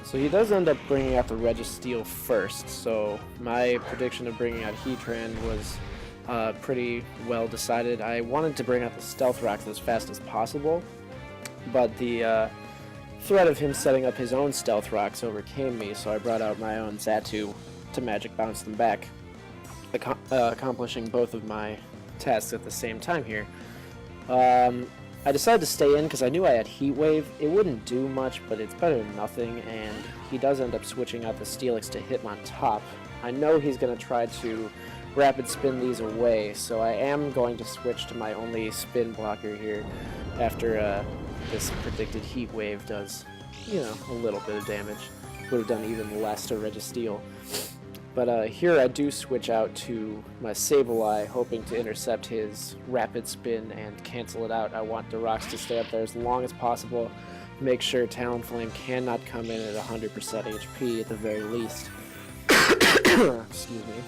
So he does end up bringing out the Registeel first, so my prediction of bringing out Heatran was pretty well decided. I wanted to bring out the Stealth Rocks as fast as possible, but the threat of him setting up his own Stealth Rocks overcame me, so I brought out my own Xatu to Magic Bounce them back, accomplishing both of my tasks at the same time here. I decided to stay in because I knew I had Heat Wave. It wouldn't do much, but it's better than nothing, and he does end up switching out the Steelix to Hitmontop. I know he's going to try to Rapid Spin these away, so I am going to switch to my only spin blocker here after this predicted Heat Wave does, you know, a little bit of damage. Would have done even less to Registeel. But here I do switch out to my Sableye, hoping to intercept his Rapid Spin and cancel it out. I want the rocks to stay up there as long as possible, make sure Talonflame cannot come in at 100% HP at the very least. Excuse me.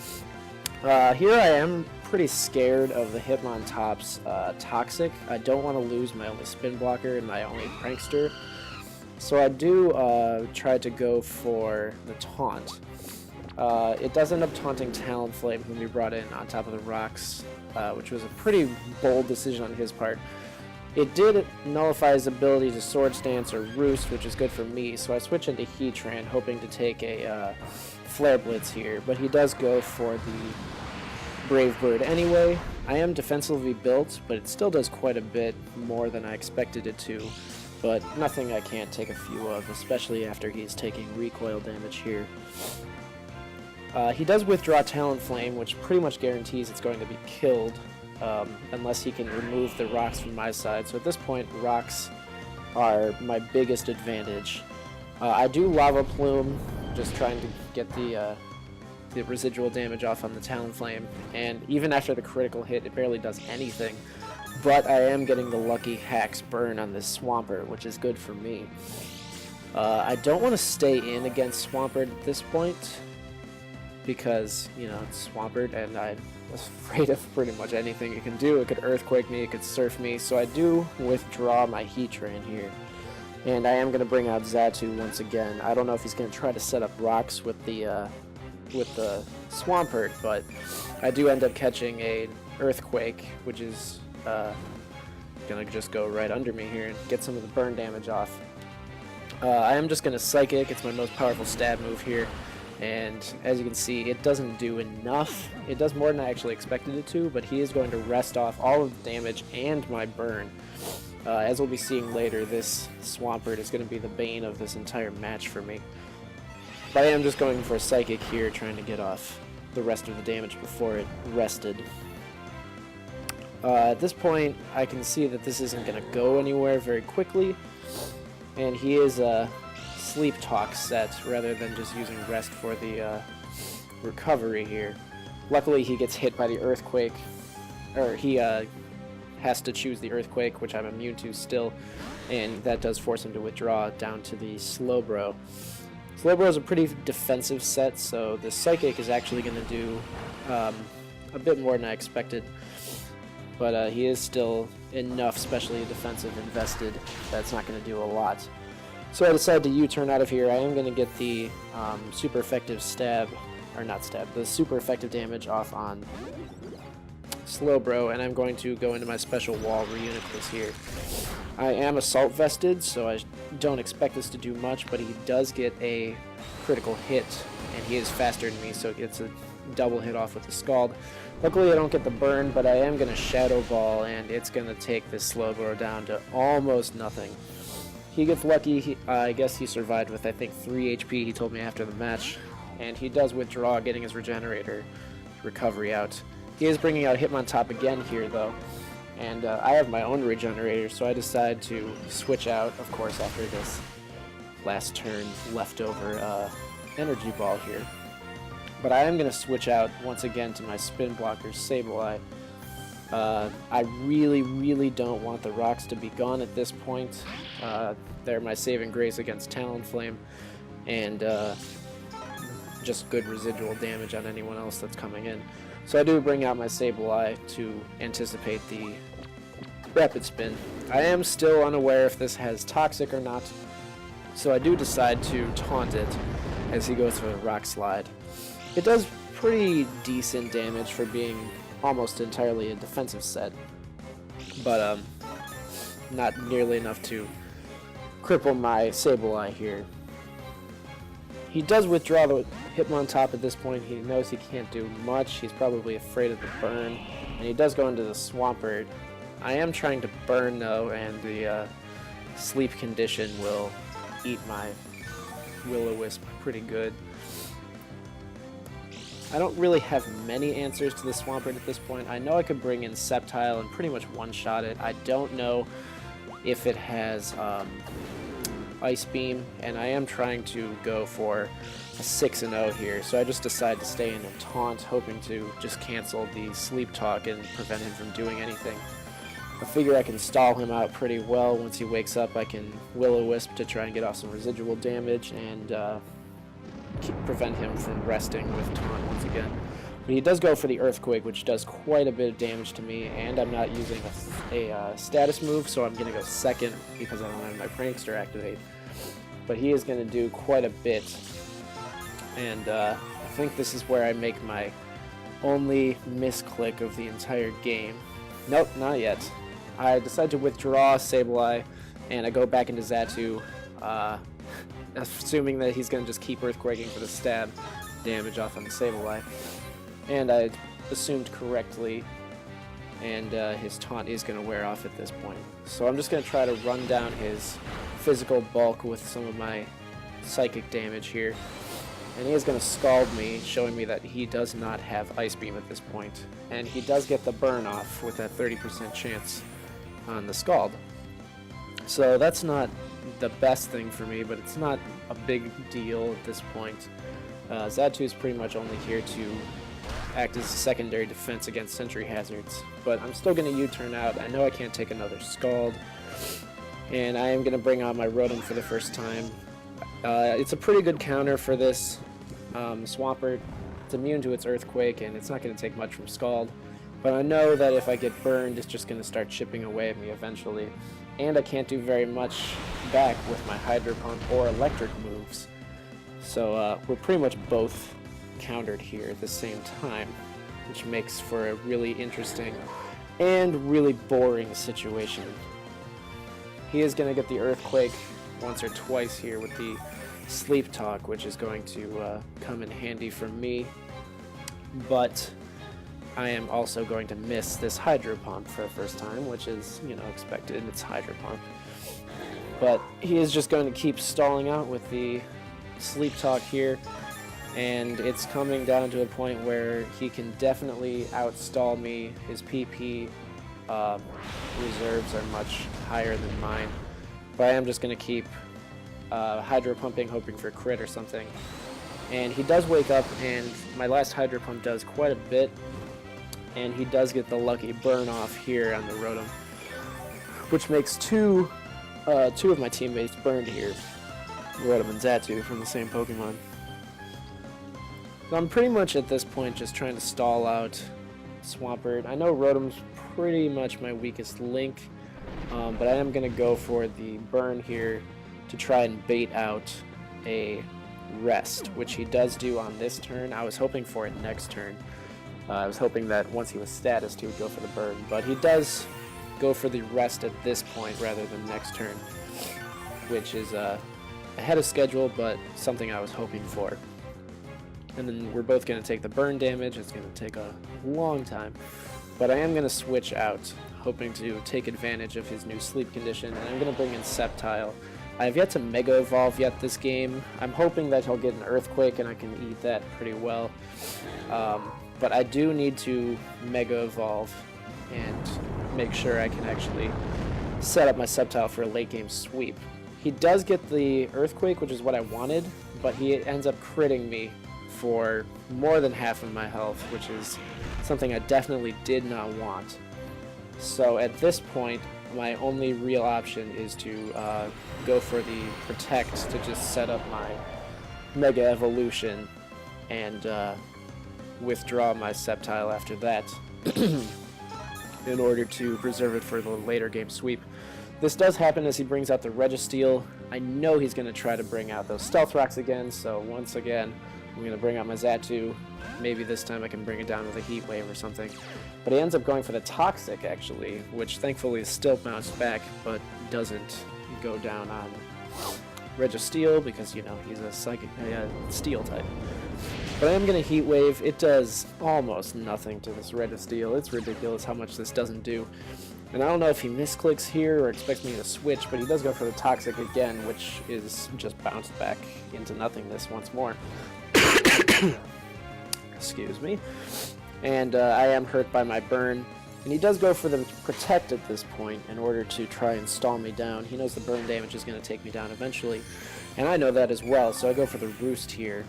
Here I am pretty scared of the Hitmontop's Toxic. I don't want to lose my only spin blocker and my only Prankster, so I do try to go for the Taunt. It does end up taunting Talonflame, whom we brought in on top of the rocks, which was a pretty bold decision on his part. It did nullify his ability to Swords Dance or Roost, which is good for me, so I switch into Heatran, hoping to take a Flare Blitz here, but he does go for the Brave Bird anyway. I am defensively built, but it still does quite a bit more than I expected it to, but nothing I can't take a few of, especially after he's taking recoil damage here. He does withdraw Talonflame, which pretty much guarantees it's going to be killed, unless he can remove the rocks from my side. So at this point, rocks are my biggest advantage. I do Lava Plume, just trying to get the residual damage off on the Talonflame, and even after the critical hit, it barely does anything. But I am getting the lucky Hax Burn on this Swampert, which is good for me. I don't want to stay in against Swampert at this point, because, you know, it's Swampert, and I'm afraid of pretty much anything it can do. It could Earthquake me, it could Surf me, so I do withdraw my Heatran here. And I am going to bring out Xatu once again. I don't know if he's going to try to set up rocks with the Swampert, but I do end up catching a Earthquake, which is going to just go right under me here and get some of the burn damage off. I am just going to Psychic. It's my most powerful stab move here. And as you can see, it doesn't do enough. It does more than I actually expected it to, but he is going to rest off all of the damage and my burn. As we'll be seeing later, this Swampert is going to be the bane of this entire match for me. But I am just going for a Psychic here, trying to get off the rest of the damage before it rested. At this point, I can see that this isn't going to go anywhere very quickly, and he is Sleep Talk set rather than just using Rest for the recovery here. Luckily, he gets hit by the Earthquake, or he has to choose the Earthquake, which I'm immune to still, and that does force him to withdraw down to the Slowbro. Slowbro is a pretty defensive set, so the Psychic is actually going to do a bit more than I expected, but he is still enough, especially defensive invested, that's not going to do a lot. So I decided to U-turn out of here. I am going to get the super effective stab, or not stab, the super effective damage off on Slowbro, and I'm going to go into my special wall, reunit this here. I am assault vested, so I don't expect this to do much, but he does get a critical hit, and he is faster than me, so it gets a double hit off with the Scald. Luckily I don't get the burn, but I am going to Shadow Ball, and it's going to take this Slowbro down to almost nothing. He gets lucky. I guess he survived with, I think, 3 HP, he told me after the match. And he does withdraw, getting his Regenerator recovery out. He is bringing out Hitmontop again here, though. And I have my own Regenerator, so I decide to switch out, of course, after this last turn leftover Energy Ball here. But I am going to switch out once again to my Spin Blocker, Sableye. I really don't want the rocks to be gone at this point. They're my saving grace against Talonflame, and just good residual damage on anyone else that's coming in. So I do bring out my Sableye to anticipate the Rapid Spin. I am still unaware if this has Toxic or not, So I do decide to taunt it as he goes for a rock slide. It does pretty decent damage for being almost entirely a defensive set, but not nearly enough to cripple my Sableye here. He does withdraw the Hitmontop at this point. He knows he can't do much. He's probably afraid of the burn, and he does go into the Swampert. I am trying to burn though, and the sleep condition will eat my Will-O-Wisp pretty good. I don't really have many answers to the Swampert at this point. I know I could bring in Sceptile and pretty much one-shot it. I don't know if it has Ice Beam, and I am trying to go for a 6-0 here, so I just decided to stay in a taunt, hoping to just cancel the Sleep Talk and prevent him from doing anything. I figure I can stall him out pretty well. Once he wakes up, I can Will-O-Wisp to try and get off some residual damage and prevent him from resting with taunt once again. But he does go for the Earthquake, which does quite a bit of damage to me, and I'm not using a status move, so I'm going to go second because I don't have my Prankster activate. But he is going to do quite a bit, and I think this is where I make my only misclick of the entire game. Nope, not yet. I decide to withdraw Sableye, and I go back into Xatu, assuming that he's going to just keep Earthquaking for the stab damage off on the Sableye. And I assumed correctly, and his taunt is going to wear off at this point. So I'm just going to try to run down his physical bulk with some of my psychic damage here. And he is going to Scald me, showing me that he does not have Ice Beam at this point. And he does get the burn off with that 30% chance on the Scald. So that's not the best thing for me, but it's not a big deal at this point. Xatu is pretty much only here to act as a secondary defense against Sentry Hazards, but I'm still going to U-turn out. I know I can't take another Scald, and I am going to bring out my Rotom for the first time. It's a pretty good counter for this Swampert. It's immune to its Earthquake, and it's not going to take much from Scald, but I know that if I get burned, it's just going to start chipping away at me eventually, and I can't do very much back with my Hydro Pump or Electric moves. So we're pretty much both countered here at the same time, which makes for a really interesting and really boring situation. He is going to get the Earthquake once or twice here with the Sleep Talk, which is going to come in handy for me, but I am also going to miss this Hydro Pump for the first time, which is, you know, expected. It's Hydro Pump. But he is just going to keep stalling out with the Sleep Talk here, and it's coming down to a point where he can definitely outstall me. His PP reserves are much higher than mine, but I am just going to keep Hydro Pumping, hoping for a crit or something. And he does wake up, and my last Hydro Pump does quite a bit, and he does get the lucky burn off here on the Rotom, which makes two of my teammates burned here, Rotom and Xatu, from the same Pokemon. So I'm pretty much at this point just trying to stall out Swampert. I know Rotom's pretty much my weakest link, but I am going to go for the burn here to try and bait out a rest, which he does do on this turn. I was hoping for it next turn. I was hoping that once he was statused, he would go for the burn, but he does go for the rest at this point rather than next turn, which is ahead of schedule, but something I was hoping for. And then we're both going to take the burn damage. It's going to take a long time, but I am going to switch out, hoping to take advantage of his new sleep condition, and I'm going to bring in Sceptile. I have yet to Mega Evolve yet this game. I'm hoping that he'll get an Earthquake and I can eat that pretty well. But I do need to Mega Evolve and make sure I can actually set up my Sceptile for a late game sweep. He does get the Earthquake, which is what I wanted, but he ends up critting me for more than half of my health, which is something I definitely did not want. So at this point, my only real option is to go for the Protect to just set up my Mega Evolution and withdraw my Sceptile after that in order to preserve it for the later game sweep. This does happen as he brings out the Registeel. I know he's going to try to bring out those Stealth Rocks again, so once again, I'm going to bring out my Xatu. Maybe this time I can bring it down with a Heat Wave or something. But he ends up going for the Toxic, actually, which thankfully is still bounced back, but doesn't go down on Registeel because, you know, he's a Psychic Steel type. But I am going to Heat Wave. It does almost nothing to this Registeel. It's ridiculous how much this doesn't do. And I don't know if he misclicks here or expects me to switch, but he does go for the Toxic again, which is just bounced back into nothingness once more. Excuse me. And I am hurt by my burn. And he does go for the Protect at this point in order to try and stall me down. He knows the burn damage is going to take me down eventually. And I know that as well, so I go for the Roost here.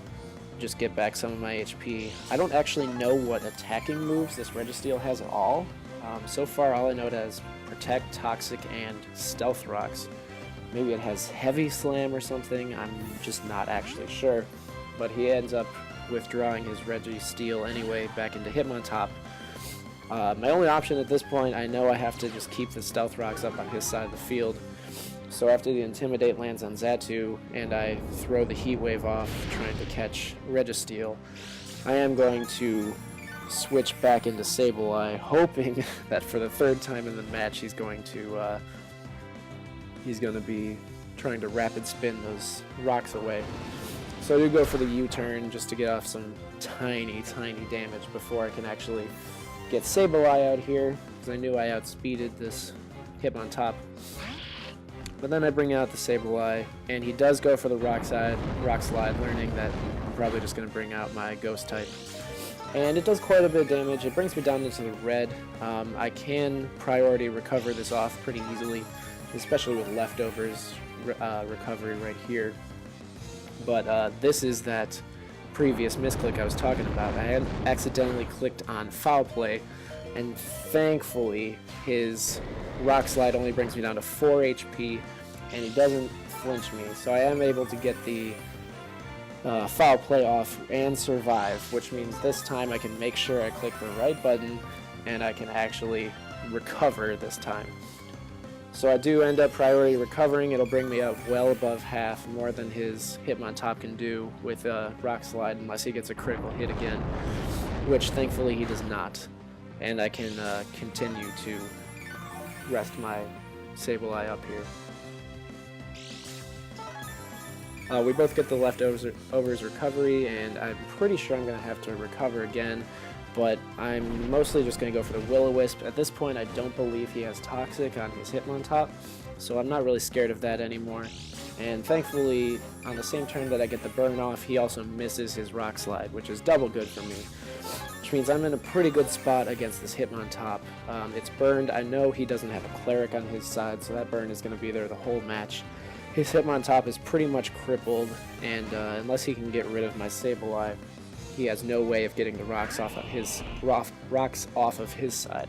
Just get back some of my HP. I don't actually know what attacking moves this Registeel has at all. So far, all I know it has Protect, Toxic, and Stealth Rocks. Maybe it has Heavy Slam or something. I'm just not actually sure. But he ends up withdrawing his Registeel anyway back into Hitmontop. My only option at this point, I know I have to just keep the Stealth Rocks up on his side of the field. So after the Intimidate lands on Xatu, and I throw the Heat Wave off trying to catch Registeel, I am going to switch back into Sableye, hoping that for the third time in the match he's going to be trying to rapid spin those rocks away. So I do go for the U-turn just to get off some tiny damage before I can actually get Sableye out here, because I knew I outspeeded this Hitmontop. But then I bring out the Sableye, and he does go for the Rock Slide, learning that I'm probably just going to bring out my Ghost type. And it does quite a bit of damage. It brings me down into the red. I can priority recover this off pretty easily, especially with leftovers recovery right here. But this is that previous misclick I was talking about. I had accidentally clicked on Foul Play, and thankfully his Rock Slide only brings me down to 4 HP, and he doesn't flinch me. So I am able to get the Foul Play off and survive, which means this time I can make sure I click the right button and I can actually recover this time. So I do end up priority recovering. It'll bring me up well above half, more than his Hitmontop can do with Rock Slide, unless he gets a critical hit again, which thankfully he does not. And I can continue to rest my Sableye up here. We both get the leftovers recovery, and I'm pretty sure I'm going to have to recover again, but I'm mostly just going to go for the Will-O-Wisp. At this point, I don't believe he has Toxic on his Hitmontop, so I'm not really scared of that anymore. And thankfully, on the same turn that I get the burn off, he also misses his Rock Slide, which is double good for me, which means I'm in a pretty good spot against this Hitmontop. It's burned. I know he doesn't have a Cleric on his side, so that burn is going to be there the whole match. His Hitmontop is pretty much crippled, and unless he can get rid of my Sableye, he has no way of getting the rocks off of his side.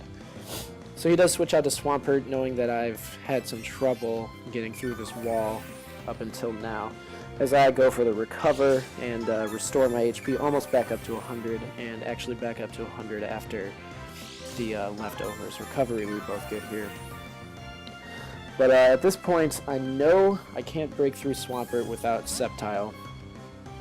So he does switch out to Swampert, knowing that I've had some trouble getting through this wall up until now, as I go for the recover and restore my HP almost back up to 100, and actually back up to 100 after the leftovers recovery we both get here. But at this point, I know I can't break through Swampert without Sceptile.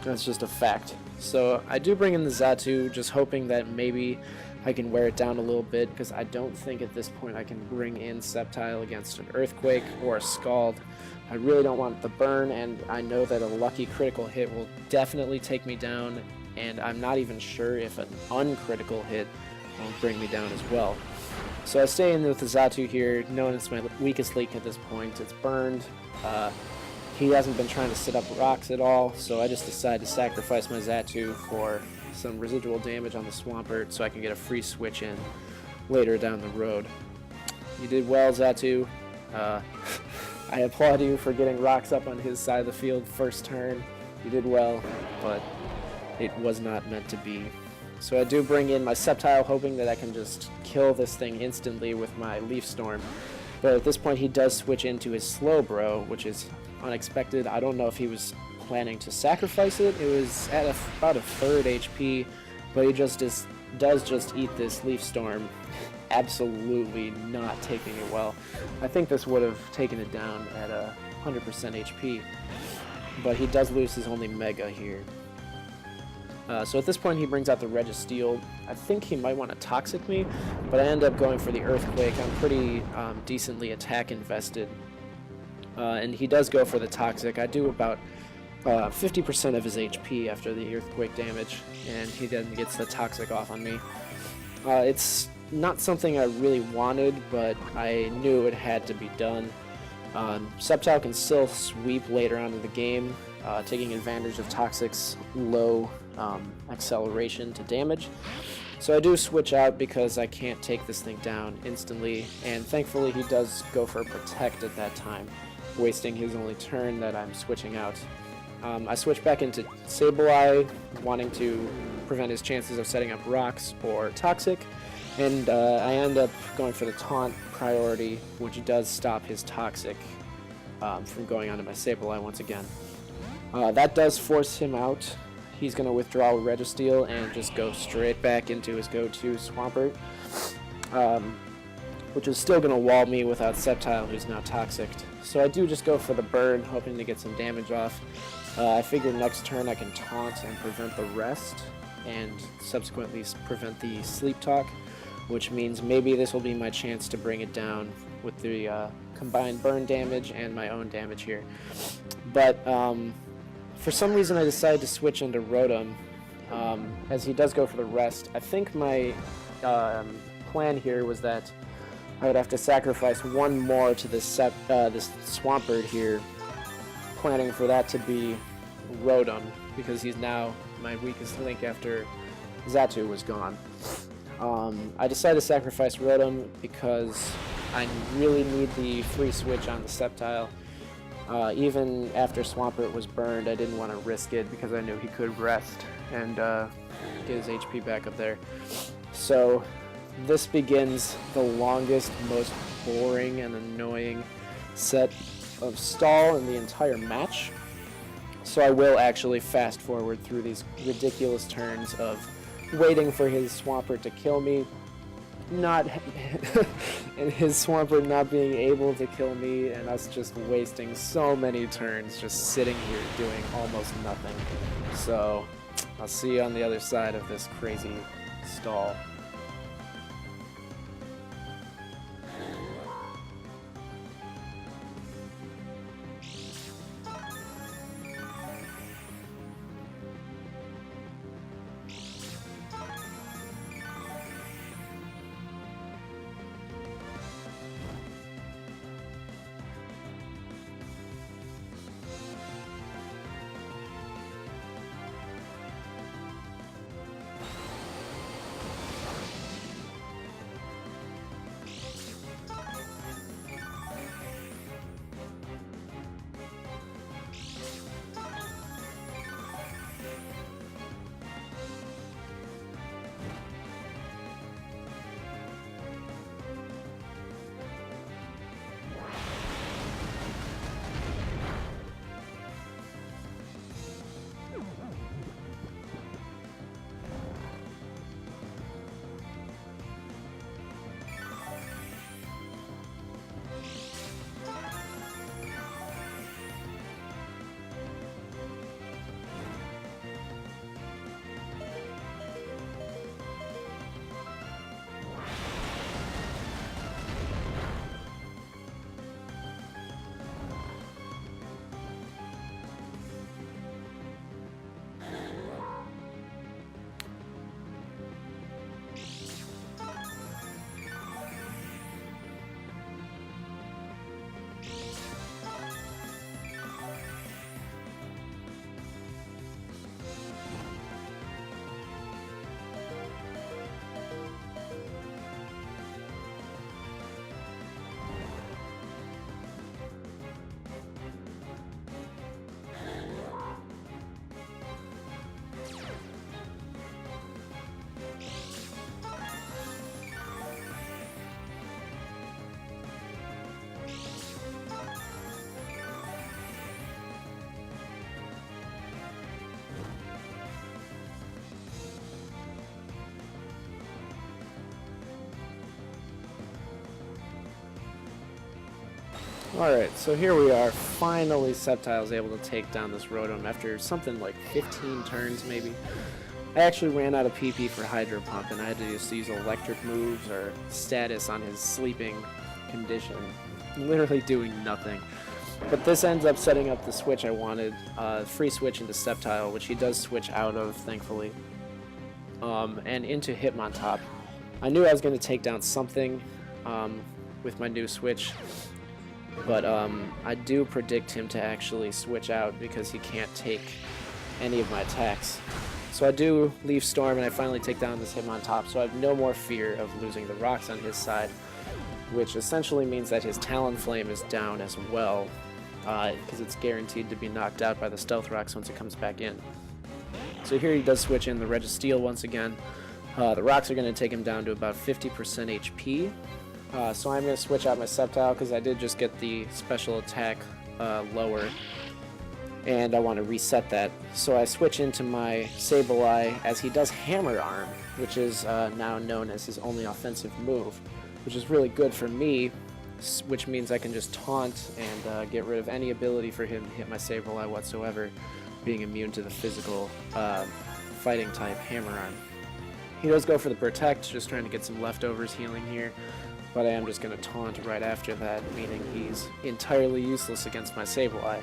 That's just a fact. So I do bring in the Xatu, just hoping that maybe I can wear it down a little bit, because I don't think at this point I can bring in Sceptile against an Earthquake or a Scald. I really don't want the burn, and I know that a lucky critical hit will definitely take me down, and I'm not even sure if an uncritical hit will bring me down as well. So I stay in with the Xatu here, knowing it's my weakest link at this point. It's burned. He hasn't been trying to set up rocks at all, so I just decided to sacrifice my Xatu for some residual damage on the Swampert so I can get a free switch in later down the road. You did well, Xatu. I applaud you for getting rocks up on his side of the field first turn. You did well, but it was not meant to be. So I do bring in my Sceptile, hoping that I can just kill this thing instantly with my Leaf Storm. But at this point he does switch into his Slowbro, which is unexpected. I don't know if he was planning to sacrifice it. It was at about a third HP, but he does just eat this Leaf Storm absolutely not taking it well. I think this would have taken it down at 100% HP, but he does lose his only Mega here. So at this point he brings out the Registeel. I think he might want to Toxic me, but I end up going for the Earthquake. I'm pretty decently attack invested. And he does go for the Toxic. I do about 50% of his HP after the Earthquake damage, and he then gets the Toxic off on me. It's not something I really wanted, but I knew it had to be done. Sceptile can still sweep later on in the game, taking advantage of Toxic's low acceleration to damage. So I do switch out because I can't take this thing down instantly, and thankfully he does go for Protect at that time, wasting his only turn that I'm switching out. I switch back into Sableye, wanting to prevent his chances of setting up Rocks or Toxic, and I end up going for the Taunt priority, which does stop his Toxic from going onto my Sableye once again. That does force him out. He's going to withdraw Registeel and just go straight back into his go-to Swampert, which is still going to wall me without Sceptile, who's now Toxic. So I do just go for the Burn, hoping to get some damage off. I figure next turn I can Taunt and prevent the rest, and subsequently prevent the Sleep Talk, which means maybe this will be my chance to bring it down with the combined Burn damage and my own damage here. But for some reason I decided to switch into Rotom, as he does go for the rest. I think my plan here was that I would have to sacrifice one more to this Swampert here, planning for that to be Rotom, because he's now my weakest link after Xatu was gone. I decided to sacrifice Rotom because I really need the free switch on the Sceptile. Even after Swampert was burned, I didn't want to risk it because I knew he could rest and get his HP back up there. So this begins the longest, most boring and annoying set of stall in the entire match. So I will actually fast forward through these ridiculous turns of waiting for his Swampert to kill me, and his Swampert not being able to kill me, and us just wasting so many turns just sitting here doing almost nothing. So I'll see you on the other side of this crazy stall. Alright, so here we are. Finally, Sceptile's able to take down this Rotom after something like 15 turns, maybe. I actually ran out of PP for Hydro Pump, and I had to just use electric moves or status on his sleeping condition. Literally doing nothing. But this ends up setting up the switch I wanted, free switch into Sceptile, which he does switch out of, thankfully, and into Hitmontop. I knew I was going to take down something with my new switch, but I do predict him to actually switch out because he can't take any of my attacks. So I do leave Storm, and I finally take down this Hitmontop, so I have no more fear of losing the rocks on his side, which essentially means that his Talonflame is down as well, because it's guaranteed to be knocked out by the Stealth Rocks once it comes back in. So here he does switch in the Registeel once again. The rocks are going to take him down to about 50% HP. So I'm going to switch out my Sceptile because I did just get the special attack lower, and I want to reset that. So I switch into my Sableye as he does Hammer Arm, which is now known as his only offensive move, which is really good for me, which means I can just taunt and get rid of any ability for him to hit my Sableye whatsoever, being immune to the physical fighting type Hammer Arm. He does go for the Protect, just trying to get some leftovers healing here, but I am just going to taunt right after that, meaning he's entirely useless against my Sableye.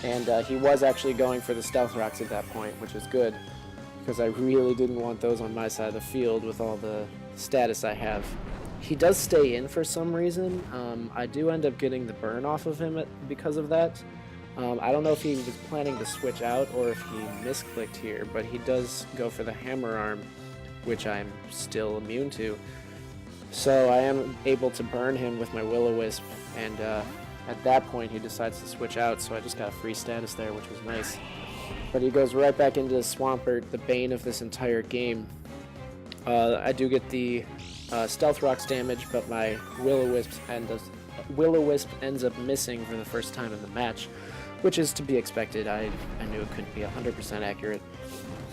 And he was actually going for the Stealth Rocks at that point, which is good, because I really didn't want those on my side of the field with all the status I have. He does stay in for some reason. I do end up getting the burn off of him because of that. I don't know if he was planning to switch out or if he misclicked here, but he does go for the Hammer Arm, which I'm still immune to. So I am able to burn him with my Will-O-Wisp, and at that point he decides to switch out, so I just got a free status there, which was nice. But he goes right back into the Swampert, the bane of this entire game. I do get the Stealth Rocks damage, but my Will-O-Wisp ends up missing for the first time in the match, which is to be expected. I knew it couldn't be 100% accurate.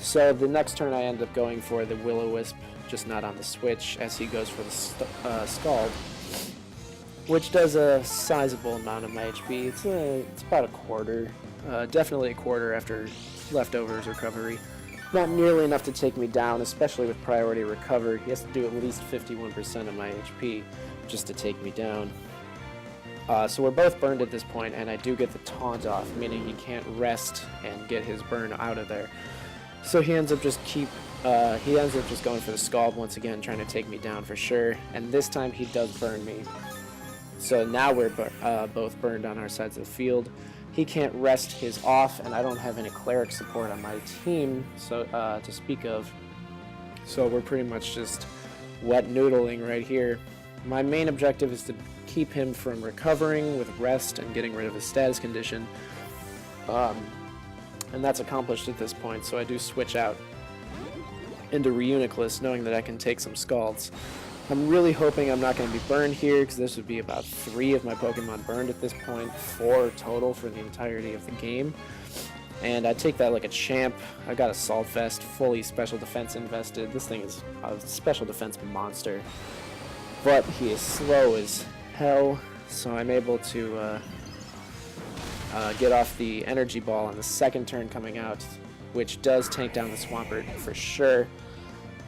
So the next turn I end up going for the Will-O-Wisp, just not on the switch, as he goes for the Scald, which does a sizable amount of my HP. It's about a quarter, definitely a quarter after leftovers recovery. Not nearly enough to take me down, especially with priority recover. He has to do at least 51% of my HP just to take me down. So we're both burned at this point, and I do get the taunt off, meaning he can't rest and get his burn out of there. So he ends up just going for the Scald once again, trying to take me down for sure. And this time he does burn me. So now we're both burned on our sides of the field. He can't rest his off, and I don't have any cleric support on my team to speak of. So we're pretty much just wet noodling right here. My main objective is to keep him from recovering with rest and getting rid of his status condition. And that's accomplished at this point, so I do switch out into Reuniclus, knowing that I can take some Scalds. I'm really hoping I'm not going to be burned here, because this would be about 3 of my Pokemon burned at this point, 4 total for the entirety of the game. And I take that like a champ. I got a Assault Vest, fully special defense invested. This thing is a special defense monster. But he is slow as hell, so I'm able to get off the Energy Ball on the second turn coming out, which does tank down the Swampert for sure.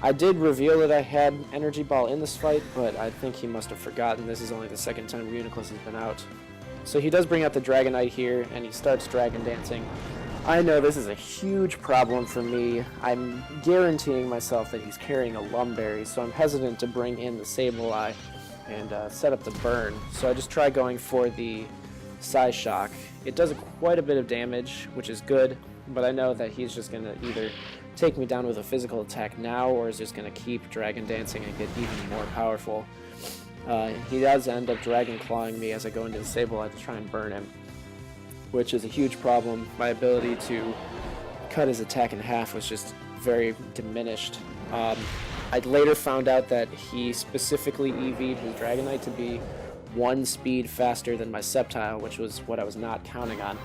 I did reveal that I had Energy Ball in this fight, but I think he must have forgotten. This is only the second time Reuniclus has been out. So he does bring out the Dragonite here, and he starts Dragon Dancing. I know this is a huge problem for me. I'm guaranteeing myself that he's carrying a Lumberry, so I'm hesitant to bring in the Sableye and set up the burn. So I just try going for the Psy Shock. It does quite a bit of damage, which is good, but I know that he's just going to either take me down with a physical attack now, or is just going to keep Dragon Dancing and get even more powerful. He does end up Dragon Clawing me as I go into the Sableye to try and burn him, which is a huge problem. My ability to cut his attack in half was just very diminished. I later found out that he specifically EV'd his Dragonite to be 1 speed faster than my Sceptile, which was what I was not counting on,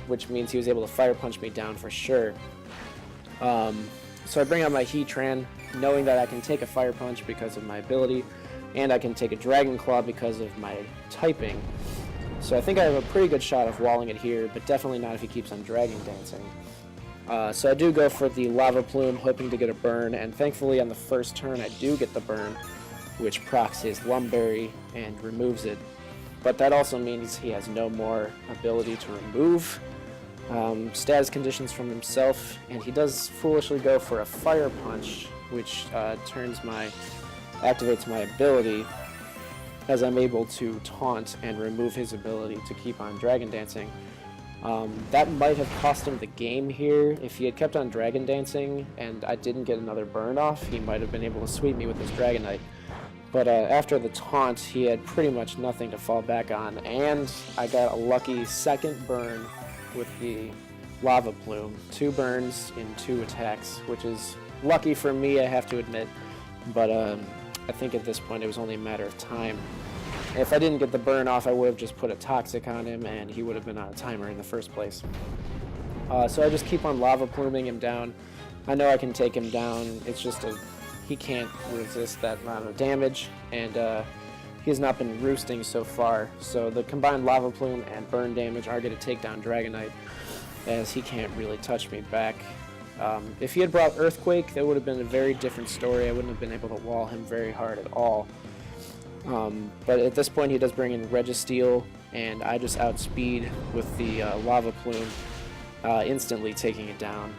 which means he was able to Fire Punch me down for sure. So I bring out my Heatran, knowing that I can take a Fire Punch because of my ability, and I can take a Dragon Claw because of my typing. So I think I have a pretty good shot of walling it here, but definitely not if he keeps on Dragon Dancing. So I do go for the Lava Plume, hoping to get a burn, and thankfully on the first turn I do get the burn, which procs his Lumberry and removes it. But that also means he has no more ability to remove status conditions from himself, and he does foolishly go for a Fire Punch, which activates my ability, as I'm able to taunt and remove his ability to keep on Dragon Dancing. That might have cost him the game here. If he had kept on Dragon Dancing and I didn't get another burn off, he might have been able to sweep me with his Dragonite. But after the taunt, he had pretty much nothing to fall back on, and I got a lucky second burn with the Lava Plume. 2 burns in 2 attacks, which is lucky for me, I have to admit, but I think at this point it was only a matter of time. If I didn't get the burn off, I would have just put a Toxic on him, and he would have been on a timer in the first place. So I just keep on Lava Pluming him down. I know I can take him down, it's just he can't resist that amount of damage, and he has not been roosting so far, so the combined Lava Plume and burn damage are going to take down Dragonite, as he can't really touch me back. If he had brought Earthquake, that would have been a very different story. I wouldn't have been able to wall him very hard at all. But at this point he does bring in Registeel, and I just outspeed with the Lava Plume, instantly taking it down.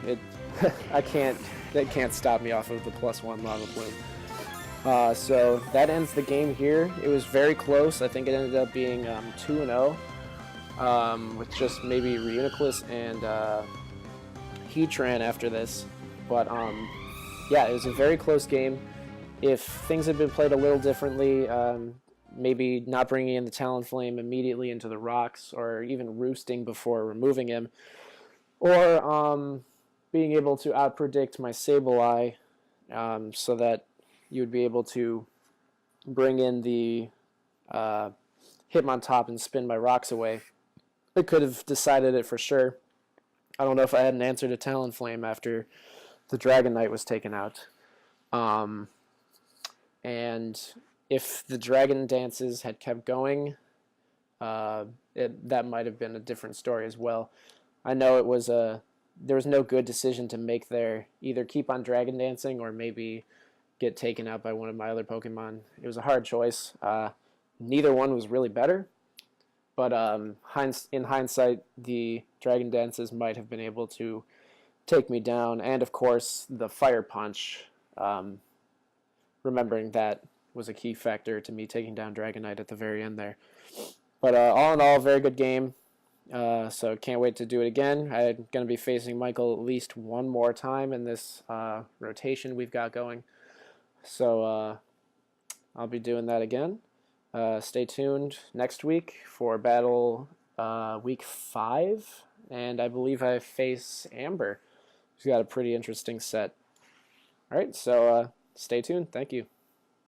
That can't stop me off of the +1 Lava Plume. So that ends the game here. It was very close. I think it ended up being 2-0, with just maybe Reuniclus and Heatran after this. But yeah, it was a very close game. If things had been played a little differently, maybe not bringing in the Talonflame immediately into the rocks, or even roosting before removing him, or being able to outpredict my Sableye, so that you would be able to bring in the Hitmontop and spin my rocks away. I could have decided it for sure. I don't know if I had an answer to Talonflame after the Dragonite was taken out. And if the Dragon Dances had kept going, that might have been a different story as well. I know there was no good decision to make there. Either keep on Dragon Dancing or maybe get taken out by one of my other Pokemon. It was a hard choice. Neither one was really better, but in hindsight, the Dragon Dances might have been able to take me down, and of course the Fire Punch. Remembering that was a key factor to me taking down Dragonite at the very end there. But all in all, very good game. So can't wait to do it again. I'm going to be facing Michael at least one more time in this rotation we've got going. So I'll be doing that again. Stay tuned next week for battle week 5. And I believe I face Amber. She's got a pretty interesting set. All right, so stay tuned. Thank you.